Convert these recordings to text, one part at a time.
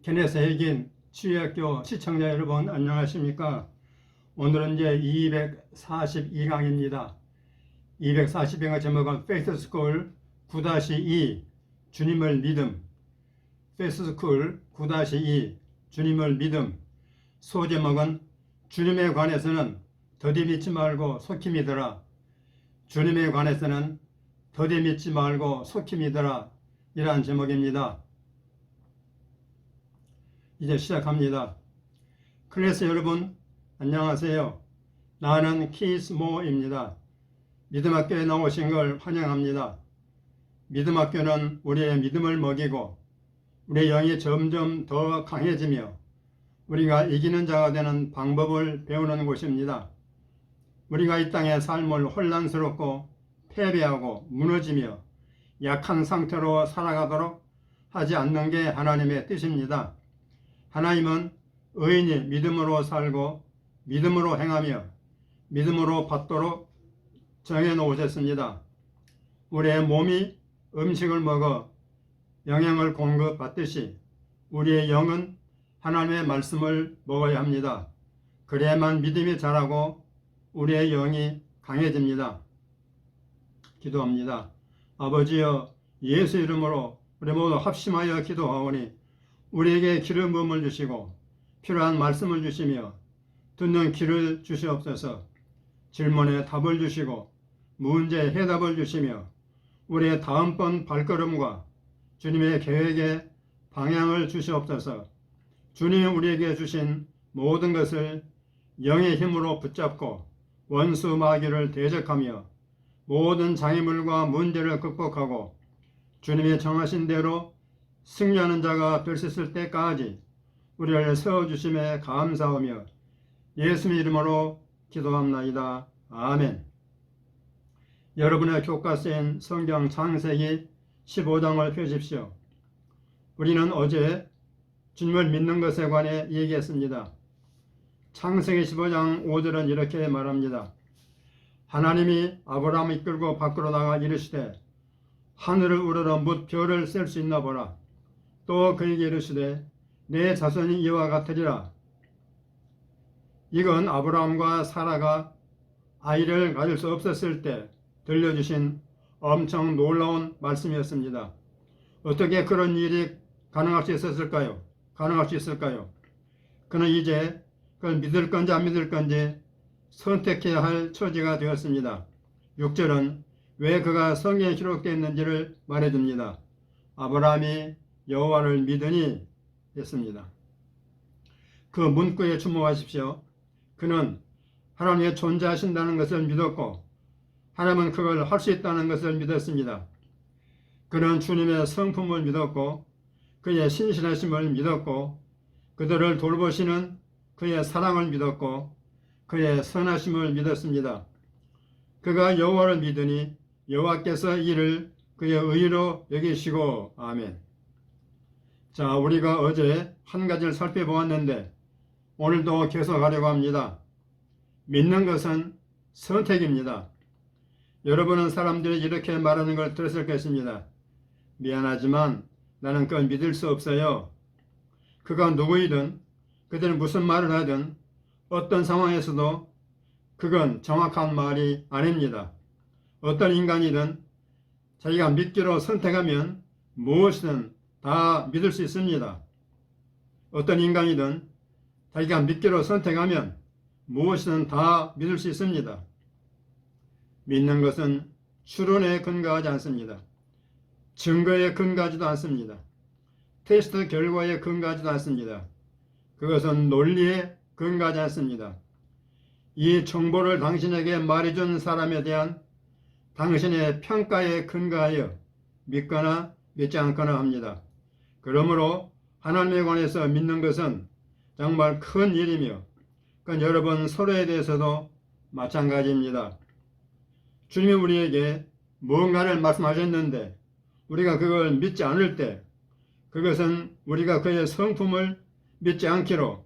케네스 해긴 치유학교 시청자 여러분 안녕하십니까? 오늘은 이제 242강입니다. 242강 제목은 페이스스쿨 9-2 주님을 믿음. 페이스스쿨 9-2 주님을 믿음. 소제목은 주님에 관해서는 더디 믿지 말고 속히 믿어라. 주님에 관해서는 더디 믿지 말고 속히 믿어라. 이러한 제목입니다. 이제 시작합니다. 클래스 여러분 안녕하세요. 나는 키스모입니다. 믿음학교에 나오신 걸 환영합니다. 믿음학교는 우리의 믿음을 먹이고 우리의 영이 점점 더 강해지며 우리가 이기는 자가 되는 방법을 배우는 곳입니다. 우리가 이 땅의 삶을 혼란스럽고 패배하고 무너지며 약한 상태로 살아가도록 하지 않는 게 하나님의 뜻입니다. 하나님은 의인이 믿음으로 살고 믿음으로 행하며 믿음으로 받도록 정해놓으셨습니다. 우리의 몸이 음식을 먹어 영양을 공급받듯이 우리의 영은 하나님의 말씀을 먹어야 합니다. 그래야만 믿음이 자라고 우리의 영이 강해집니다. 기도합니다. 아버지여, 예수 이름으로 우리 모두 합심하여 기도하오니 우리에게 기름 부음을 주시고 필요한 말씀을 주시며 듣는 귀를 주시옵소서. 질문에 답을 주시고 문제에 해답을 주시며 우리의 다음번 발걸음과 주님의 계획에 방향을 주시옵소서. 주님이 우리에게 주신 모든 것을 영의 힘으로 붙잡고 원수 마귀를 대적하며 모든 장애물과 문제를 극복하고 주님의 정하신 대로 승리하는 자가 될 수 있을 때까지 우리를 세워주심에 감사하며 예수님 이름으로 기도합나이다. 아멘. 여러분의 교과서인 성경 창세기 15장을 펴십시오. 우리는 어제 주님을 믿는 것에 관해 얘기했습니다. 창세기 15장 5절은 이렇게 말합니다. 하나님이 아브라함을 이끌고 밖으로 나가 이르시되 하늘을 우러러 뭇 별을 셀 수 있나 보라. 또 그에게 이르시되 내 자손이 이와 같으리라. 이건 아브라함과 사라가 아이를 가질 수 없었을 때 들려주신 엄청 놀라운 말씀이었습니다. 어떻게 그런 일이 가능할 수 있었을까요? 그는 이제 그걸 믿을 건지 안 믿을 건지 선택해야 할 처지가 되었습니다. 6절은 왜 그가 성경에 기록되어 있는지를 말해줍니다. 아브라함이 여호와를 믿으니 했습니다. 그 문구에 주목하십시오. 그는 하나님이 존재하신다는 것을 믿었고 하나님은 그걸 할 수 있다는 것을 믿었습니다. 그는 주님의 성품을 믿었고 그의 신실하심을 믿었고 그들을 돌보시는 그의 사랑을 믿었고 그의 선하심을 믿었습니다. 그가 여호와를 믿으니 여호와께서 이를 그의 의로 여기시고 아멘. 자, 우리가 어제 한 가지를 살펴보았는데 오늘도 계속하려고 합니다. 믿는 것은 선택입니다. 여러분은 사람들이 이렇게 말하는 걸 들었을 것입니다. 미안하지만 나는 그걸 믿을 수 없어요. 그가 누구이든 그들은 무슨 말을 하든 어떤 상황에서도 그건 정확한 말이 아닙니다. 어떤 인간이든 자기가 믿기로 선택하면 무엇이든 다 믿을 수 있습니다. 어떤 인간이든 자기가 믿기로 선택하면 무엇이든 다 믿을 수 있습니다. 믿는 것은 추론에 근거하지 않습니다. 증거에 근거하지도 않습니다. 테스트 결과에 근거하지도 않습니다. 그것은 논리에 근거하지 않습니다. 이 정보를 당신에게 말해준 사람에 대한 당신의 평가에 근거하여 믿거나 믿지 않거나 합니다. 그러므로 하나님에 관해서 믿는 것은 정말 큰 일이며 그건 여러분 서로에 대해서도 마찬가지입니다. 주님이 우리에게 무언가를 말씀하셨는데 우리가 그걸 믿지 않을 때 그것은 우리가 그의 성품을 믿지 않기로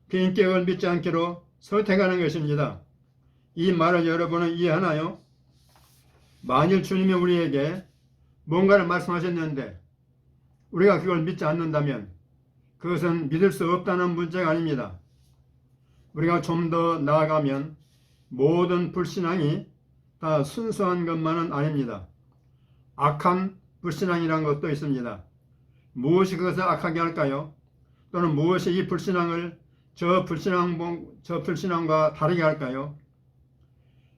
그 인격을 믿지 않기로 선택하는 것입니다. 이 말을 여러분은 이해하나요? 만일 주님이 우리에게 뭔가를 말씀하셨는데 우리가 그걸 믿지 않는다면 그것은 믿을 수 없다는 문제가 아닙니다. 우리가 좀 더 나아가면 모든 불신앙이 다 순수한 것만은 아닙니다. 악한 불신앙이라는 것도 있습니다. 무엇이 그것을 악하게 할까요? 또는 무엇이 이 불신앙을 저 불신앙과 다르게 할까요?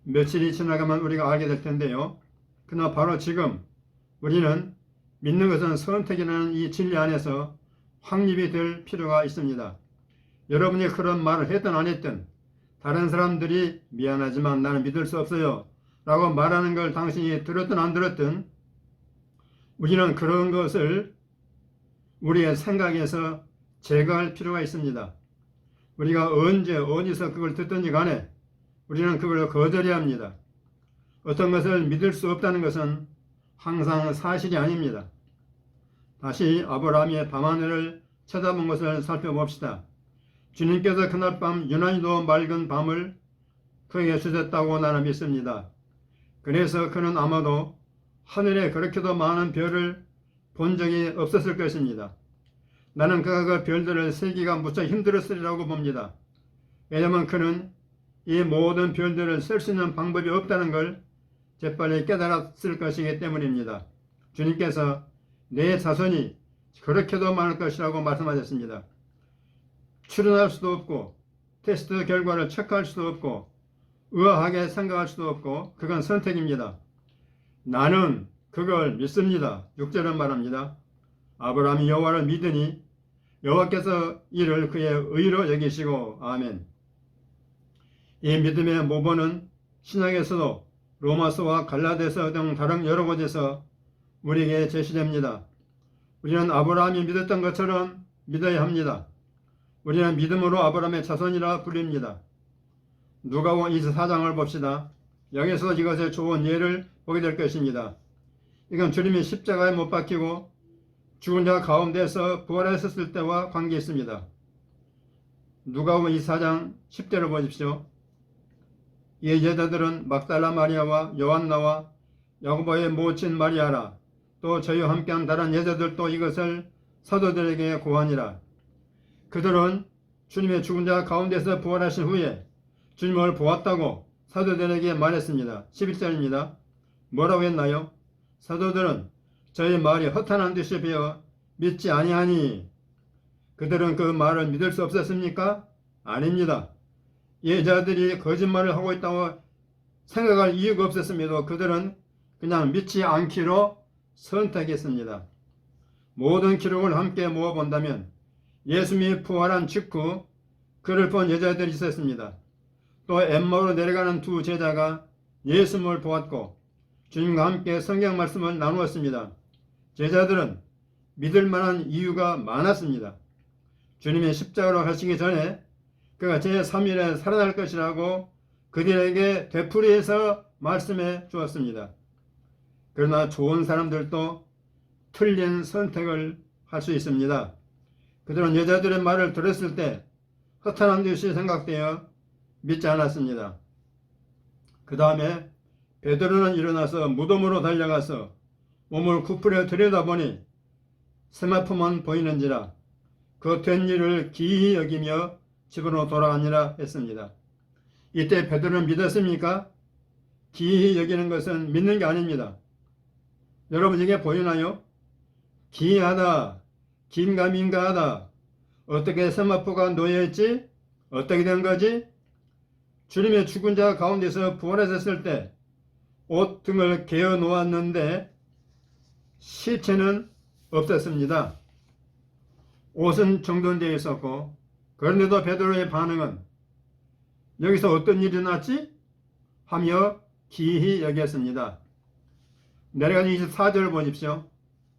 며칠이 지나가면 우리가 알게 될 텐데요. 그러나 바로 지금 우리는 믿는 것은 선택이라는 이 진리 안에서 확립이 될 필요가 있습니다. 여러분이 그런 말을 했든 안 했든 다른 사람들이 미안하지만 나는 믿을 수 없어요 라고 말하는 걸 당신이 들었든 안 들었든 우리는 그런 것을 우리의 생각에서 제거할 필요가 있습니다. 우리가 언제 어디서 그걸 듣든지 간에 우리는 그걸 거절해야 합니다. 어떤 것을 믿을 수 없다는 것은 항상 사실이 아닙니다. 다시 아브라함의 밤하늘을 쳐다본 것을 살펴봅시다. 주님께서 그날 밤 유난히도 맑은 밤을 그에게 주셨다고 나는 믿습니다. 그래서 그는 아마도 하늘에 그렇게도 많은 별을 본 적이 없었을 것입니다. 나는 그가 그 별들을 세기가 무척 힘들었으리라고 봅니다. 왜냐하면 그는 이 모든 별들을 쓸 수 있는 방법이 없다는 걸 재빨리 깨달았을 것이기 때문입니다. 주님께서 내 자손이 그렇게도 많을 것이라고 말씀하셨습니다. 추론할 수도 없고 테스트 결과를 체크할 수도 없고 의아하게 생각할 수도 없고 그건 선택입니다. 나는 그걸 믿습니다. 6절은 말합니다. 아브라함이 여호와를 믿으니 여호와께서 이를 그의 의로 여기시고 아멘. 이 믿음의 모본은 신약에서도 로마서와 갈라디아서 등 다른 여러 곳에서 우리에게 제시됩니다. 우리는 아브라함이 믿었던 것처럼 믿어야 합니다. 우리는 믿음으로 아브라함의 자손이라 불립니다. 누가복음 24장을 봅시다. 여기서 이것의 좋은 예를 보게 될 것입니다. 이건 주님이 십자가에 못 박히고 죽은 자 가운데서 부활하셨을 때와 관계 있습니다. 누가복음 24장 10절을 보십시오. 이 여자들은 막달라 마리아와 요한나와 야고보의 모친 마리아라 또 저희와 함께한 다른 여자들도 이것을 사도들에게 고하니라. 그들은 주님의 죽은 자 가운데서 부활하신 후에 주님을 보았다고 사도들에게 말했습니다. 11절입니다. 뭐라고 했나요? 사도들은 저희 말이 허탄한 듯이 배어 믿지 아니하니 그들은 그 말을 믿을 수 없었습니까? 아닙니다. 여자들이 거짓말을 하고 있다고 생각할 이유가 없었습니다. 그들은 그냥 믿지 않기로 선택했습니다. 모든 기록을 함께 모아본다면 예수님이 부활한 직후 그를 본 여자들이 있었습니다. 또 엠마오로 내려가는 두 제자가 예수님을 보았고 주님과 함께 성경 말씀을 나누었습니다. 제자들은 믿을 만한 이유가 많았습니다. 주님이 십자가로 가시기 전에 그가 제3일에 살아날 것이라고 그들에게 되풀이해서 말씀해 주었습니다. 그러나 좋은 사람들도 틀린 선택을 할 수 있습니다. 그들은 여자들의 말을 들었을 때 허탄한 듯이 생각되어 믿지 않았습니다. 그 다음에 베드로는 일어나서 무덤으로 달려가서 몸을 굽으려 들여다보니 세마포만 보이는지라 그 된 일을 기이히 여기며 집으로 돌아가니라 했습니다. 이때 베드로는 믿었습니까? 기이히 여기는 것은 믿는 게 아닙니다. 여러분 이게 보이나요? 기이하다, 긴가민가하다. 어떻게 세마포가 놓여있지? 어떻게 된 거지? 주님의 죽은 자 가운데서 부활하셨을 때 옷 등을 개어 놓았는데 시체는 없었습니다. 옷은 정돈되어 있었고 그런데도 베드로의 반응은 여기서 어떤 일이 일어났지? 하며 기이히 여겼습니다. 내려가서 24절을 보십시오.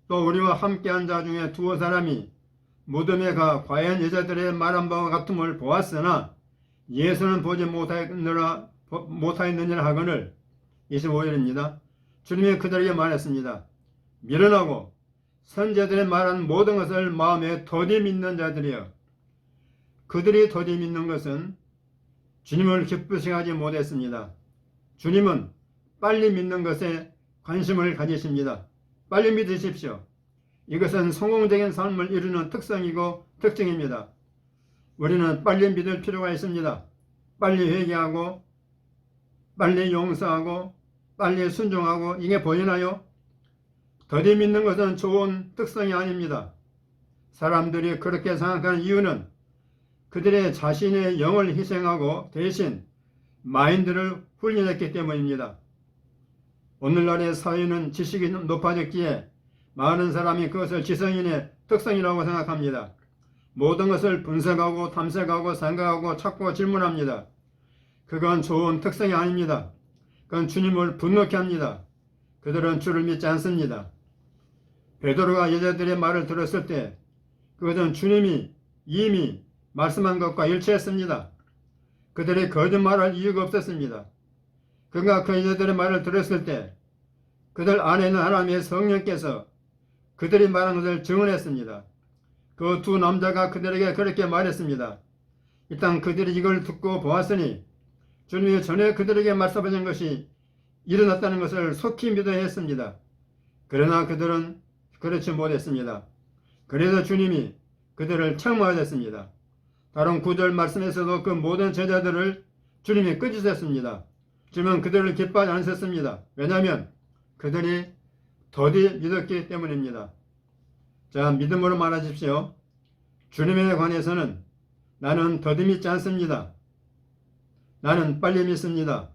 또 우리와 함께한 자 중에 두어 사람이 무덤에 가 과연 여자들의 말한 바와 같음을 보았으나 예수는 보지 못하였느니라 하거늘 25절입니다. 주님이 그들에게 말했습니다. 미련하고 선지자들의 말한 모든 것을 마음에 더디 믿는 자들이여. 그들이 더디 믿는 것은 주님을 기쁘시게 하지 못했습니다. 주님은 빨리 믿는 것에 관심을 가지십니다. 빨리 믿으십시오. 이것은 성공적인 삶을 이루는 특성이고 특징입니다. 우리는 빨리 믿을 필요가 있습니다. 빨리 회개하고 빨리 용서하고 빨리 순종하고 이게 보이나요? 더디 믿는 것은 좋은 특성이 아닙니다. 사람들이 그렇게 생각하는 이유는 그들의 자신의 영을 희생하고 대신 마인드를 훈련했기 때문입니다. 오늘날의 사회는 지식이 높아졌기에 많은 사람이 그것을 지성인의 특성이라고 생각합니다. 모든 것을 분석하고 탐색하고 생각하고 찾고 질문합니다. 그건 좋은 특성이 아닙니다. 그건 주님을 분노케 합니다. 그들은 주를 믿지 않습니다. 베드로가 여자들의 말을 들었을 때 그것은 주님이 이미 말씀한 것과 일치했습니다. 그들이 거짓말할 이유가 없었습니다. 그가 그 여자들의 말을 들었을 때 그들 안에 있는 하나님의 성령께서 그들이 말한 것을 증언했습니다. 그 두 남자가 그들에게 그렇게 말했습니다. 일단 그들이 이걸 듣고 보았으니 주님이 전에 그들에게 말씀하신 것이 일어났다는 것을 속히 믿어야 했습니다. 그러나 그들은 그렇지 못했습니다. 그래서 주님이 그들을 책망하셨습니다. 다른 9절 말씀에서도 그 모든 제자들을 주님이 끄집었습니다. 주님은 그들을 기뻐하지 않으셨습니다. 왜냐하면 그들이 더디 믿었기 때문입니다. 자, 믿음으로 말하십시오. 주님에 관해서는 나는 더디 믿지 않습니다. 나는 빨리 믿습니다.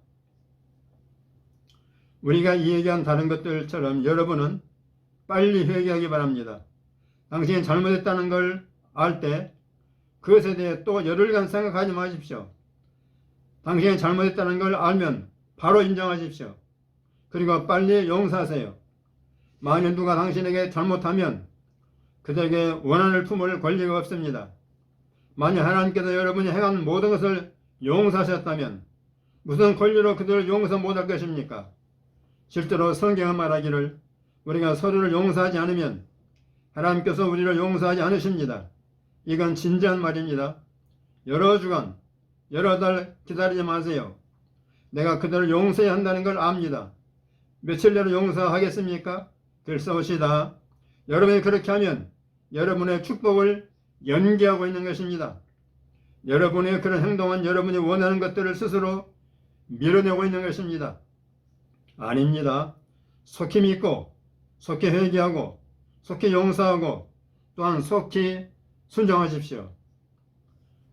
우리가 이 얘기한 다른 것들처럼 여러분은 빨리 회개하기 바랍니다. 당신이 잘못했다는 걸 알 때 그것에 대해 또 열흘간 생각하지 마십시오. 당신이 잘못했다는 걸 알면 바로 인정하십시오. 그리고 빨리 용서하세요. 만약 누가 당신에게 잘못하면 그들에게 원한을 품을 권리가 없습니다. 만약 하나님께서 여러분이 행한 모든 것을 용서하셨다면 무슨 권리로 그들을 용서 못할 것입니까? 실제로 성경은 말하기를 우리가 서로를 용서하지 않으면 하나님께서 우리를 용서하지 않으십니다. 이건 진지한 말입니다. 여러 주간, 여러 달 기다리지 마세요. 내가 그들을 용서해야 한다는 걸 압니다. 며칠 내로 용서하겠습니까? 들썩으시다. 여러분이 그렇게 하면 여러분의 축복을 연기하고 있는 것입니다. 여러분의 그런 행동은 여러분이 원하는 것들을 스스로 밀어내고 있는 것입니다. 아닙니다. 속히 믿고 속히 회개하고 속히 용서하고 또한 속히 순종하십시오.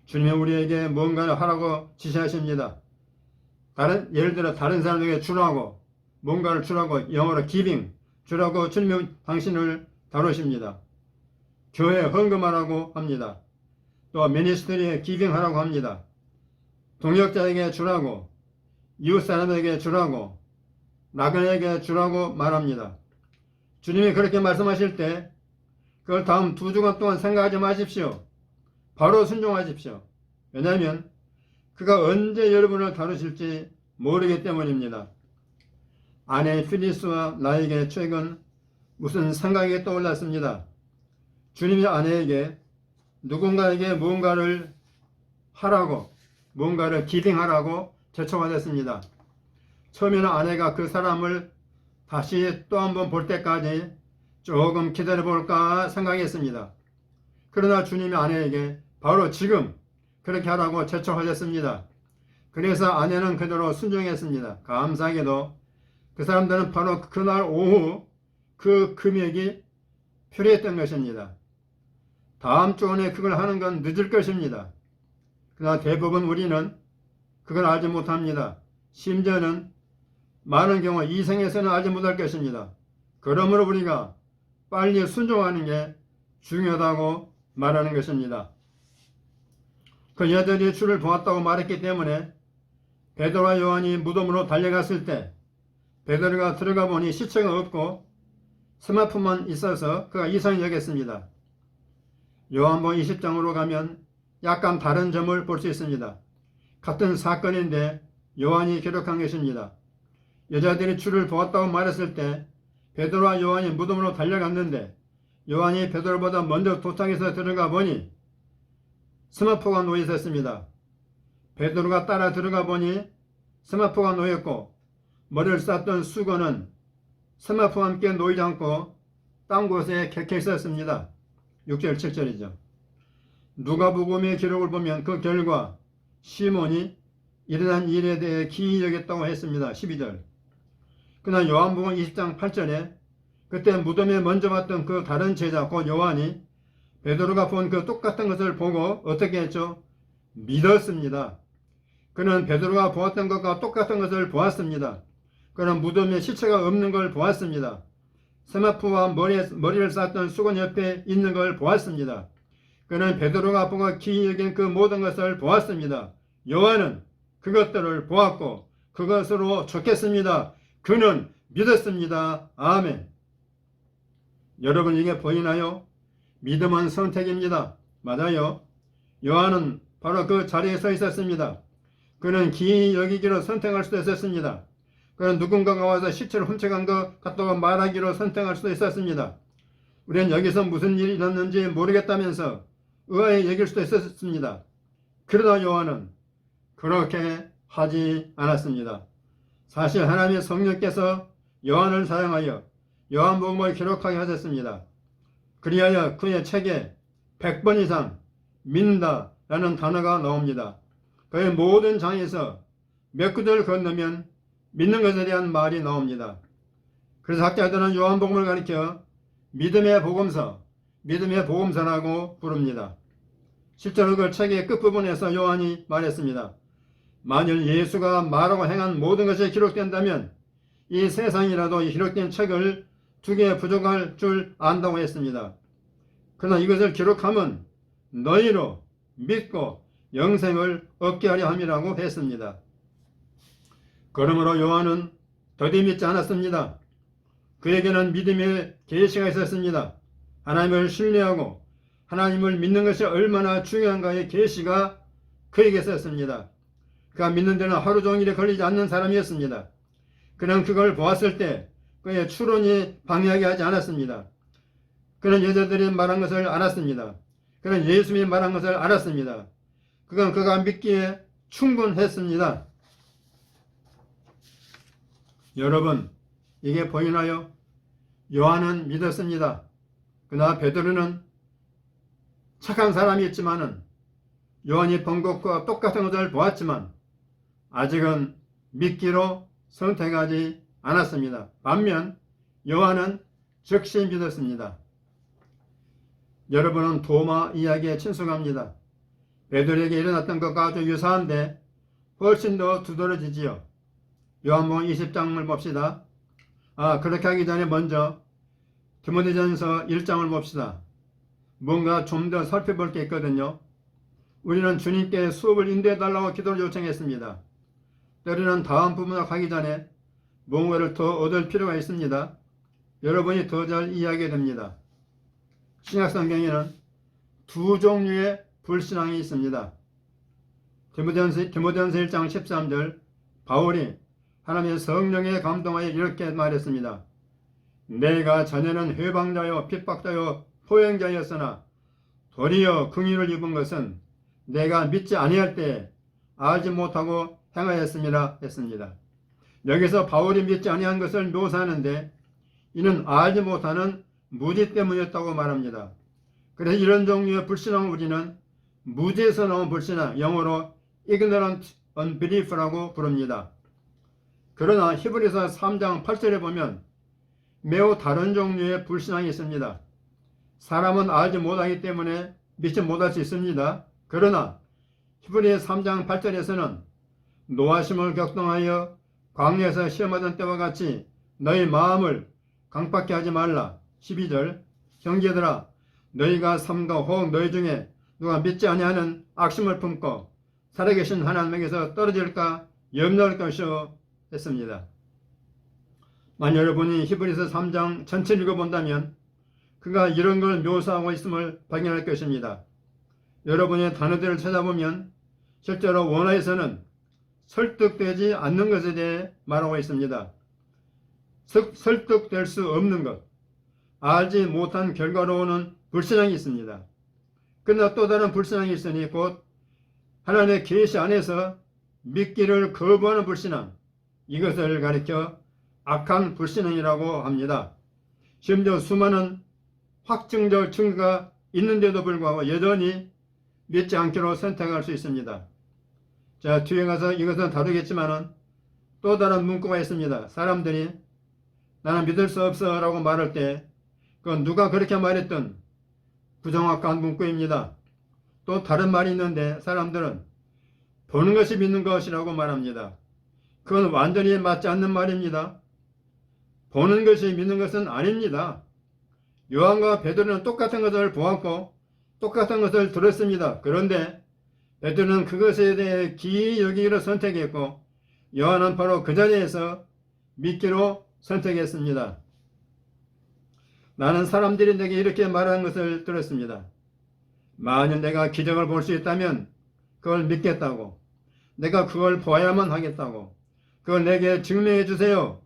주님이 우리에게 뭔가를 하라고 지시하십니다. 예를 들어 다른 사람에게 주라고 뭔가를 주라고 영어로 giving 주라고 주님은 당신을 다루십니다. 교회에 헌금하라고 합니다. 또 미니스트리에 giving 하라고 합니다. 동역자에게 주라고 이웃 사람에게 주라고 나그네에게 주라고 말합니다. 주님이 그렇게 말씀하실 때 그걸 다음 2주간 동안 생각하지 마십시오. 바로 순종하십시오. 왜냐하면 그가 언제 여러분을 다루실지 모르기 때문입니다. 아내 필리스와 나에게 최근 무슨 생각이 떠올랐습니다. 주님이 아내에게 누군가에게 무언가를 하라고 무언가를 기빙하라고 제청하셨습니다. 처음에는 아내가 그 사람을 다시 또 한번 볼 때까지 조금 기다려볼까 생각했습니다. 그러나 주님이 아내에게 바로 지금 그렇게 하라고 제청하셨습니다. 그래서 아내는 그대로 순종했습니다. 감사하게도 그 사람들은 바로 그날 오후 그 금액이 필요했던 것입니다. 다음 주 안에 그걸 하는 건 늦을 것입니다. 그러나 대부분 우리는 그걸 알지 못합니다. 심지어는 많은 경우 이 생에서는 알지 못할 것입니다. 그러므로 우리가 빨리 순종하는 게 중요하다고 말하는 것입니다. 그 여자들이 주를 보았다고 말했기 때문에 베드로와 요한이 무덤으로 달려갔을 때 베드로가 들어가 보니 시체가 없고 스마트만 있어서 그가 이상히 여겼습니다. 요한복음 20장으로 가면 약간 다른 점을 볼 수 있습니다. 같은 사건인데 요한이 기록한 것입니다. 여자들이 주를 보았다고 말했을 때 베드로와 요한이 무덤으로 달려갔는데 요한이 베드로보다 먼저 도착해서 들어가 보니 스마포가 놓여 있었습니다. 베드로가 따라 들어가 보니 스마포가 놓였고 머리를 쌌던 수건은 스마포와 함께 놓이지 않고 딴 곳에 객해 있었습니다. 6절 7절이죠. 누가복음의 기록을 보면 그 결과 시몬이 일어난 일에 대해 기이 여겼다고 했습니다. 12절. 그러나 요한복음 20장 8절에 그때 무덤에 먼저 봤던 그 다른 제자 곧 요한이 베드로가 본 그 똑같은 것을 보고 어떻게 했죠? 믿었습니다. 그는 베드로가 보았던 것과 똑같은 것을 보았습니다. 그는 무덤에 시체가 없는 걸 보았습니다. 세마포와 머리를 쌓았던 수건 옆에 있는 걸 보았습니다. 그는 베드로가 보고 기이 여긴 그 모든 것을 보았습니다. 요한은 그것들을 보았고 그것으로 좋겠습니다. 그는 믿었습니다. 아멘. 여러분 이게 보이나요? 믿음은 선택입니다. 맞아요. 요한은 바로 그 자리에 서 있었습니다. 그는 기이 여기기로 선택할 수도 있었습니다. 그는 누군가가 와서 시체를 훔쳐간 것 같다고 말하기로 선택할 수도 있었습니다. 우리는 여기서 무슨 일이 있었는지 모르겠다면서 의아해 여길 수도 있었습니다. 그러나 요한은 그렇게 하지 않았습니다. 사실 하나님의 성령께서 요한을 사용하여 요한복음을 기록하게 하셨습니다. 그리하여 그의 책에 100번 이상 믿는다 라는 단어가 나옵니다. 그의 모든 장에서 몇 구절 건너면 믿는 것에 대한 말이 나옵니다. 그래서 학자들은 요한복음을 가리켜 믿음의 복음서, 믿음의 복음서라고 부릅니다. 실제로 그 책의 끝부분에서 요한이 말했습니다. 만일 예수가 말하고 행한 모든 것이 기록된다면 이 세상이라도 이 기록된 책을 2개 부족할 줄 안다고 했습니다. 그러나 이것을 기록함은 너희로 믿고 영생을 얻게 하려 함이라고 했습니다. 그러므로 요한은 더디 믿지 않았습니다. 그에게는 믿음의 계시가 있었습니다. 하나님을 신뢰하고 하나님을 믿는 것이 얼마나 중요한가의 계시가 그에게 있었습니다. 그가 믿는 데는 하루 종일에 걸리지 않는 사람이었습니다. 그는 그걸 보았을 때 그의 추론이 방해하게 하지 않았습니다. 그는 여자들이 말한 것을 알았습니다. 그는 예수님이 말한 것을 알았습니다. 그건 그가 믿기에 충분했습니다. 여러분, 이게 보이나요? 요한은 믿었습니다. 그러나 베드로는 착한 사람이었지만은 요한이 본 것과 똑같은 것을 보았지만 아직은 믿기로 선택하지 않았습니다. 반면 요한은 즉시 믿었습니다. 여러분은 도마 이야기에 친숙합니다. 베드로에게 일어났던 것과 아주 유사한데 훨씬 더 두드러지지요. 요한복음 20장을 봅시다. 그렇게 하기 전에 먼저 디모데전서 1장을 봅시다. 뭔가 좀 더 살펴볼 게 있거든요. 우리는 주님께 수업을 인도해달라고 기도를 요청했습니다. 때로는 다음 부분으로 가기 전에 뭔가를 더 얻을 필요가 있습니다. 여러분이 더 잘 이해하게 됩니다. 신약성경에는 2 종류의 불신앙이 있습니다. 디모데전서 1장 13절 바울이 하나님의 성령에 감동하여 이렇게 말했습니다. 내가 전에는 회방자요 핍박자요 포행자였으나 도리어 긍휼을 입은 것은 내가 믿지 아니할 때 알지 못하고 행하였음이라 했습니다. 여기서 바울이 믿지 아니한 것을 묘사하는데 이는 알지 못하는 무지 때문이었다고 말합니다. 그래서 이런 종류의 불신앙을 우리는 무지에서 나온 불신앙, 영어로 ignorant unbelief라고 부릅니다. 그러나 히브리서 3장 8절에 보면 매우 다른 종류의 불신앙이 있습니다. 사람은 알지 못하기 때문에 믿지 못할 수 있습니다. 그러나 히브리 3장 8절에서는 노하심을 격동하여 광야에서 시험하던 때와 같이 너희 마음을 강팍케 하지 말라. 12절 형제들아 너희가 삼가 혹 너희 중에 누가 믿지 아니하는 악심을 품고 살아계신 하나님에게서 떨어질까 염려할 것이오 했습니다. 만약 여러분이 히브리서 3장 전체를 읽어본다면 그가 이런 걸 묘사하고 있음을 발견할 것입니다. 여러분의 단어들을 찾아보면 실제로 원어에서는 설득되지 않는 것에 대해 말하고 있습니다. 설득될 수 없는 것, 알지 못한 결과로 오는 불신앙이 있습니다. 그러나 또 다른 불신앙이 있으니 곧 하나님의 계시 안에서 믿기를 거부하는 불신앙, 이것을 가리켜 악한 불신앙이라고 합니다. 심지어 수많은 확증적 증거가 있는데도 불구하고 여전히 믿지 않기로 선택할 수 있습니다. 자, 뒤에 가서 이것은 다루겠지만은 또 다른 문구가 있습니다. 사람들이 나는 믿을 수 없어 라고 말할 때 그건 누가 그렇게 말했던 부정확한 문구입니다. 또 다른 말이 있는데 사람들은 보는 것이 믿는 것이라고 말합니다. 그건 완전히 맞지 않는 말입니다. 보는 것이 믿는 것은 아닙니다. 요한과 베드로는 똑같은 것을 보았고 똑같은 것을 들었습니다. 그런데 베드로는 그것에 대해 기이 여기기로 선택했고 요한은 바로 그 자리에서 믿기로 선택했습니다. 나는 사람들이 내게 이렇게 말하는 것을 들었습니다. 만약 내가 기적을 볼 수 있다면 그걸 믿겠다고, 내가 그걸 보아야만 하겠다고, 그걸 내게 증명해 주세요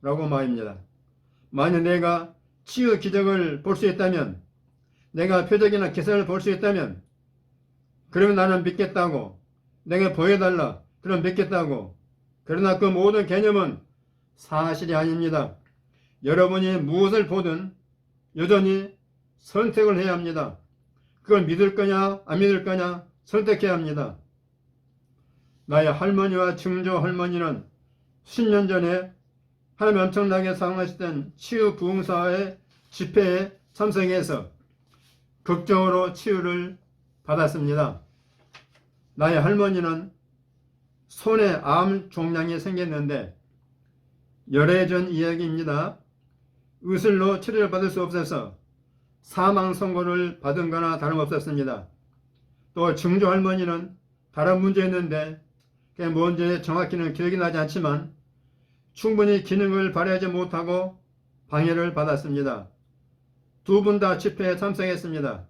라고 말입니다. 만약 내가 치유 기적을 볼 수 있다면, 내가 표적이나 기사를 볼 수 있다면 그러면 나는 믿겠다고, 내게 보여달라 그럼 믿겠다고. 그러나 그 모든 개념은 사실이 아닙니다. 여러분이 무엇을 보든 여전히 선택을 해야 합니다. 그걸 믿을 거냐 안 믿을 거냐 선택해야 합니다. 나의 할머니와 증조 할머니는 10년 전에 하나님 엄청나게 사랑하시던 치유 부흥사의 집회에 참석해서 극적으로 치유를 받았습니다. 나의 할머니는 손에 암 종양이 생겼는데 열애 전 이야기입니다. 의술로 치료를 받을 수 없어서 사망 선고를 받은 거나 다름없었습니다. 또 증조 할머니는 다른 문제였는데 그게 뭔지 정확히는 기억이 나지 않지만 충분히 기능을 발휘하지 못하고 방해를 받았습니다. 두 분 다 집회에 참석했습니다.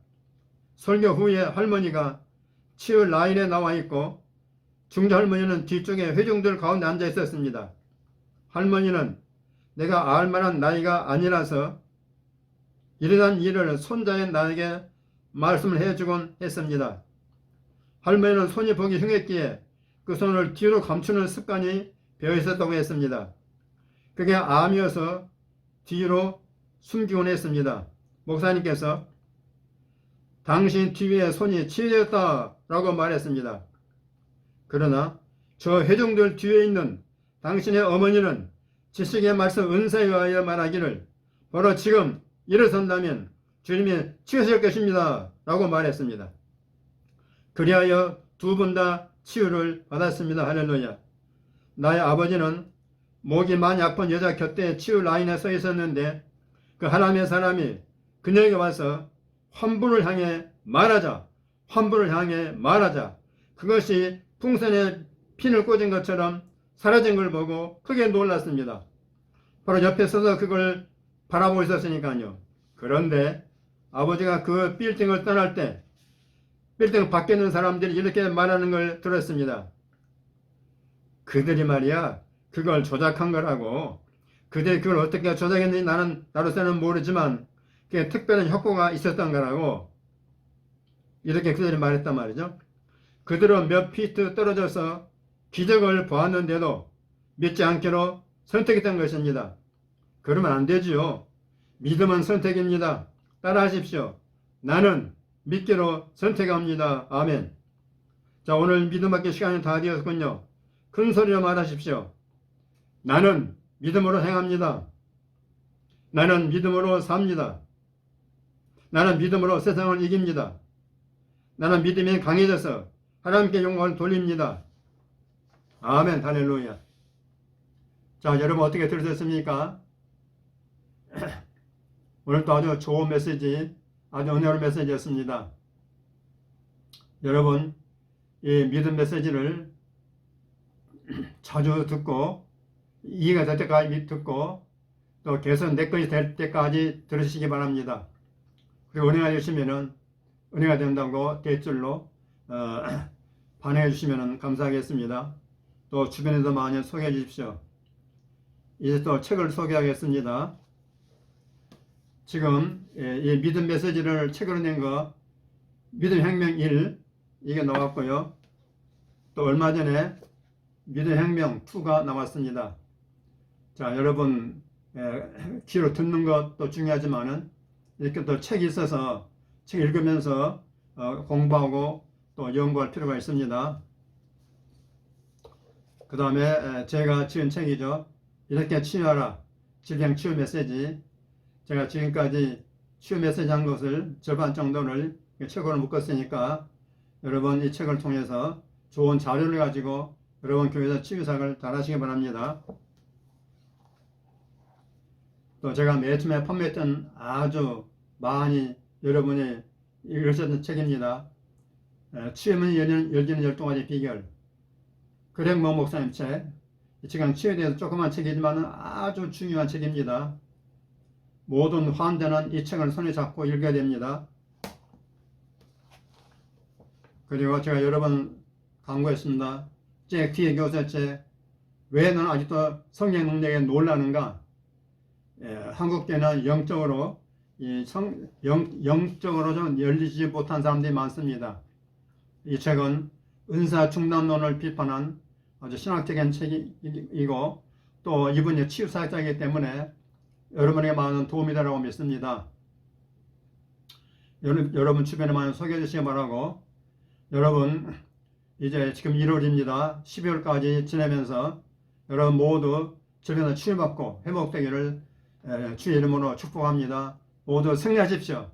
설교 후에 할머니가 치유 라인에 나와 있고 증조 할머니는 뒤쪽에 회중들 가운데 앉아 있었습니다. 할머니는 내가 알만한 나이가 아니라서 이러한 일을 손자인 나에게 말씀을 해주곤 했습니다. 할머니는 손이 보기 흉했기에 그 손을 뒤로 감추는 습관이 배어 있었다고 했습니다. 그게 암이어서 뒤로 숨기곤 했습니다. 목사님께서 당신 뒤에 손이 치유되었다 라고 말했습니다. 그러나 저 회중들 뒤에 있는 당신의 어머니는 지식의 말씀 은사에 의하여 말하기를 바로 지금 일어선다면 주님이 치유하실 것입니다 라고 말했습니다. 그리하여 두 분 다 치유를 받았습니다. 할렐루야. 나의 아버지는 목이 많이 아픈 여자 곁에 치유 라인에 서 있었는데 그 하나님의 사람이 그녀에게 와서 환부를 향해 말하자, 환부를 향해 말하자. 그것이 풍선에 핀을 꽂은 것처럼 사라진 걸 보고 크게 놀랐습니다. 바로 옆에 서서 그걸 바라보고 있었으니까요. 그런데 아버지가 그 빌딩을 떠날 때 빌딩 밖에 있는 사람들이 이렇게 말하는 걸 들었습니다. 그들이 말이야 그걸 조작한 거라고. 그들이 그걸 어떻게 조작했는지 나로서는 모르지만 그게 특별한 효과가 있었던 거라고. 이렇게 그들이 말했단 말이죠. 그들은 몇 피트 떨어져서 기적을 보았는데도 믿지 않기로 선택했던 것입니다. 그러면 안 되지요. 믿음은 선택입니다. 따라하십시오. 나는 믿기로 선택합니다. 아멘. 자, 오늘 믿음 받기 시간이 다 되었군요. 큰 소리로 말하십시오. 나는 믿음으로 행합니다. 나는 믿음으로 삽니다. 나는 믿음으로 세상을 이깁니다. 나는 믿음이 강해져서 하나님께 영광을 돌립니다. 아멘. 할렐루야. 자, 여러분 어떻게 들으셨습니까? 오늘도 아주 좋은 메시지, 아주 은혜로운 메시지였습니다. 여러분, 이 믿음 메시지를 자주 듣고 이해가 될 때까지 듣고 또 계속 내 것이 될 때까지 들으시기 바랍니다. 그리고 은혜가 되시면은 은혜가 된다고 댓글로 반응해 주시면 감사하겠습니다. 또 주변에도 많이 소개해 주십시오. 이제 또 책을 소개하겠습니다. 지금 이 믿음 메시지를 책으로 낸 거 믿음 혁명 1 이게 나왔고요. 또 얼마 전에 믿음 혁명 2가 나왔습니다. 자, 여러분 귀로 듣는 것도 중요하지만은 이렇게 또 책이 있어서 책 읽으면서 공부하고 또 연구할 필요가 있습니다. 그 다음에 제가 지은 책이죠. 이렇게 치유하라. 질병 치유 메시지. 제가 지금까지 치유 메시지 한 것을 절반 정도를 책으로 묶었으니까 여러분 이 책을 통해서 좋은 자료를 가지고 여러분 교회에서 치유사역을 잘 하시기 바랍니다. 또 제가 맨 처음에 판매했던 아주 많이 여러분이 읽으셨던 책입니다. 치유문이 열리는 12가지 비결. 그랭모 목사님 책. 이 책은 치유에 대해서 조그만 책이지만 아주 중요한 책입니다. 모든 환자는 이 책을 손에 잡고 읽어야 됩니다. 그리고 제가 여러 번 강구했습니다. 잭 티의 교수의 책. 왜 너는 아직도 성령 능력에 놀라는가? 한국교회는 영적으로 영적으로 좀 열리지 못한 사람들이 많습니다. 이 책은 은사 중단론을 비판한 아주 신학적인 책이고 또 이분이 치유사역자이기 때문에 여러분에게 많은 도움이 되라고 믿습니다. 여러분 주변에 많이 소개해 주시기 바라고. 여러분 이제 지금 1월입니다. 12월까지 지내면서 여러분 모두 질병에서 치유받고 회복되기를 주의 이름으로 축복합니다. 모두 승리하십시오.